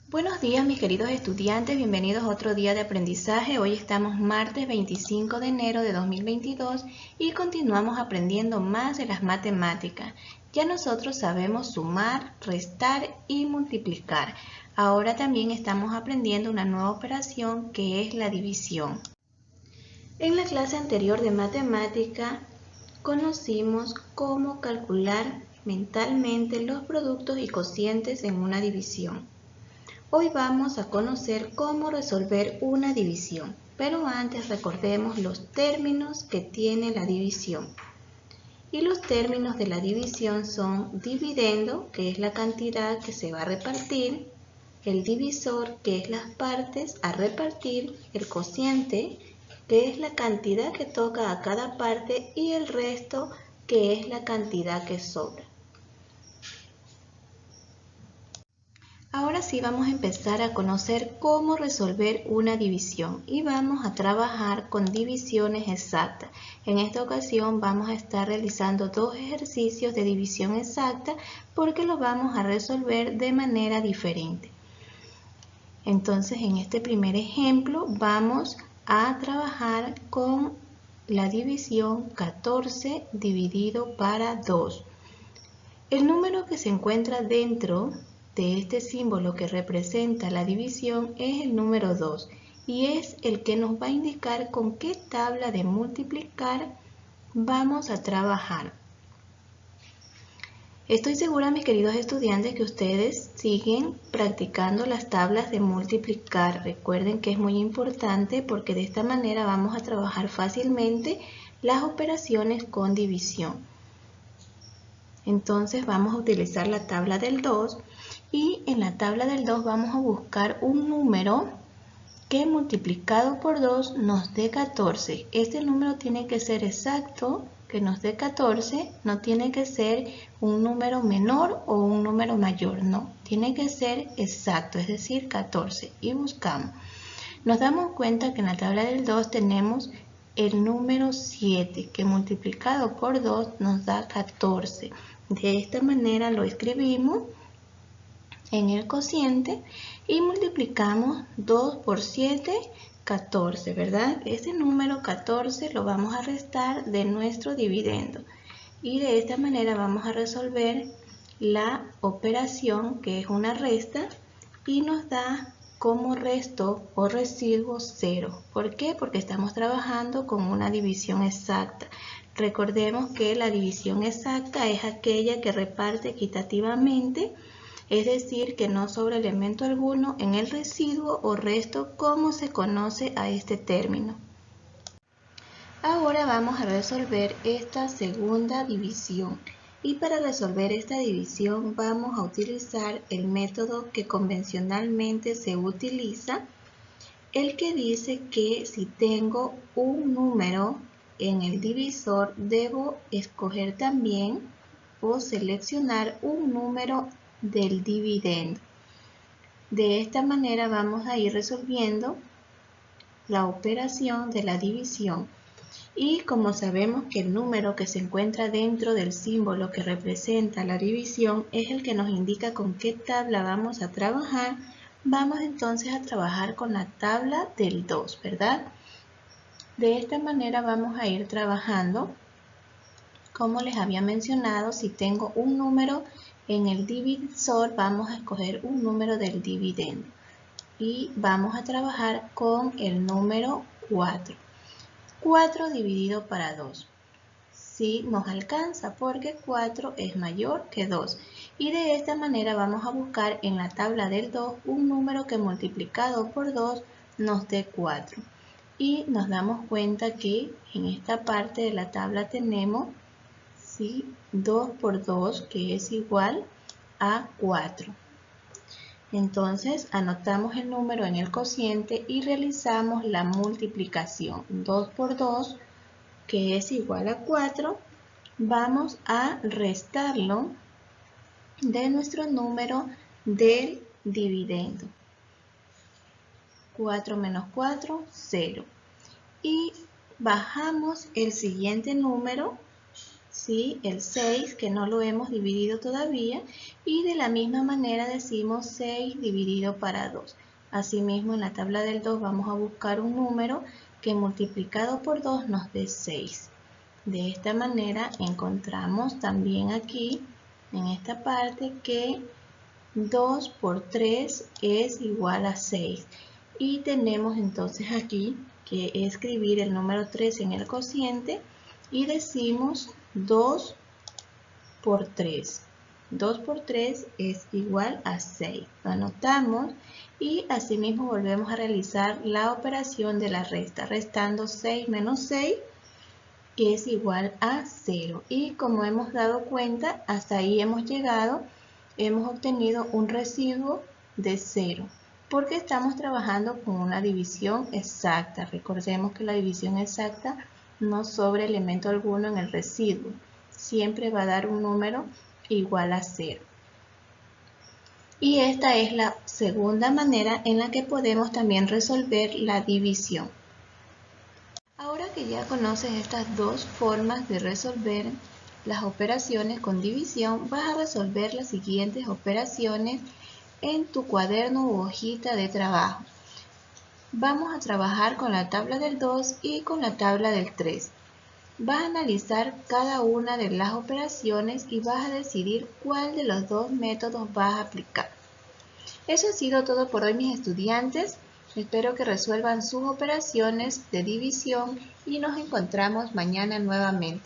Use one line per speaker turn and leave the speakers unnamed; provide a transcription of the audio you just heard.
Buenos días mis queridos estudiantes, bienvenidos a otro día de aprendizaje. Hoy estamos martes 25 de enero de 2022 y continuamos aprendiendo más de las matemáticas. Ya nosotros sabemos sumar, restar y multiplicar. Ahora también estamos aprendiendo una nueva operación que es la división. En la clase anterior de matemática conocimos cómo calcular mentalmente los productos y cocientes en una división. Hoy vamos a conocer cómo resolver una división, pero antes recordemos los términos que tiene la división. Y los términos de la división son dividendo, que es la cantidad que se va a repartir, el divisor, que es las partes a repartir, el cociente, que es la cantidad que toca a cada parte, y el resto, que es la cantidad que sobra. Ahora sí vamos a empezar a conocer cómo resolver una división y vamos a trabajar con divisiones exactas. En esta ocasión vamos a estar realizando dos ejercicios de división exacta porque lo vamos a resolver de manera diferente. Entonces en este primer ejemplo vamos a trabajar con la división 14 dividido para 2. El número que se encuentra dentro de este símbolo que representa la división es el número 2 y es el que nos va a indicar con qué tabla de multiplicar vamos a trabajar. Estoy segura, mis queridos estudiantes, que ustedes siguen practicando las tablas de multiplicar. Recuerden que es muy importante porque de esta manera vamos a trabajar fácilmente las operaciones con división. Entonces vamos a utilizar la tabla del 2 y en la tabla del 2 vamos a buscar un número que multiplicado por 2 nos dé 14. Este número tiene que ser exacto, que nos dé 14, no tiene que ser un número menor o un número mayor, no, tiene que ser exacto, es decir, 14. Y buscamos. Nos damos cuenta que en la tabla del 2 tenemos el número 7, que multiplicado por 2 nos da 14. De esta manera lo escribimos en el cociente y multiplicamos 2 por 7, 14, ¿verdad? Ese número 14 lo vamos a restar de nuestro dividendo. Y de esta manera vamos a resolver la operación que es una resta y nos da como resto o residuo 0. ¿Por qué? Porque estamos trabajando con una división exacta. Recordemos que la división exacta es aquella que reparte equitativamente, es decir, que no sobra elemento alguno en el residuo o resto, como se conoce a este término. Ahora vamos a resolver esta segunda división. Y para resolver esta división vamos a utilizar el método que convencionalmente se utiliza, el que dice que si tengo un número en el divisor debo escoger también o seleccionar un número del dividendo. De esta manera vamos a ir resolviendo la operación de la división. Y como sabemos que el número que se encuentra dentro del símbolo que representa la división es el que nos indica con qué tabla vamos a trabajar, vamos entonces a trabajar con la tabla del 2, ¿verdad? De esta manera vamos a ir trabajando, como les había mencionado, si tengo un número en el divisor, vamos a escoger un número del dividendo. Y vamos a trabajar con el número 4. 4 dividido para 2. Sí nos alcanza porque 4 es mayor que 2. Y de esta manera vamos a buscar en la tabla del 2 un número que multiplicado por 2 nos dé 4. Y nos damos cuenta que en esta parte de la tabla tenemos 2 por 2, que es igual a 4. Entonces anotamos el número en el cociente y realizamos la multiplicación. 2 por 2, que es igual a 4, vamos a restarlo de nuestro número del dividendo. 4 menos 4, 0. Y bajamos el siguiente número, ¿sí? El 6 que no lo hemos dividido todavía y de la misma manera decimos 6 dividido para 2. Asimismo en la tabla del 2 vamos a buscar un número que multiplicado por 2 nos dé 6. De esta manera encontramos también aquí en esta parte que 2 por 3 es igual a 6 y tenemos entonces aquí que escribir el número 3 en el cociente y decimos 2 por 3. 2 por 3 es igual a 6. Lo anotamos y asimismo volvemos a realizar la operación de la resta, restando 6 menos 6 que es igual a 0. Y como hemos dado cuenta, hasta ahí hemos llegado, hemos obtenido un residuo de 0, porque estamos trabajando con una división exacta. Recordemos que la división exacta no sobra elemento alguno en el residuo, siempre va a dar un número igual a 0. Y esta es la segunda manera en la que podemos también resolver la división. Ahora que ya conoces estas dos formas de resolver las operaciones con división, vas a resolver las siguientes operaciones en tu cuaderno u hojita de trabajo. Vamos a trabajar con la tabla del 2 y con la tabla del 3. Vas a analizar cada una de las operaciones y vas a decidir cuál de los dos métodos vas a aplicar. Eso ha sido todo por hoy, mis estudiantes. Espero que resuelvan sus operaciones de división y nos encontramos mañana nuevamente.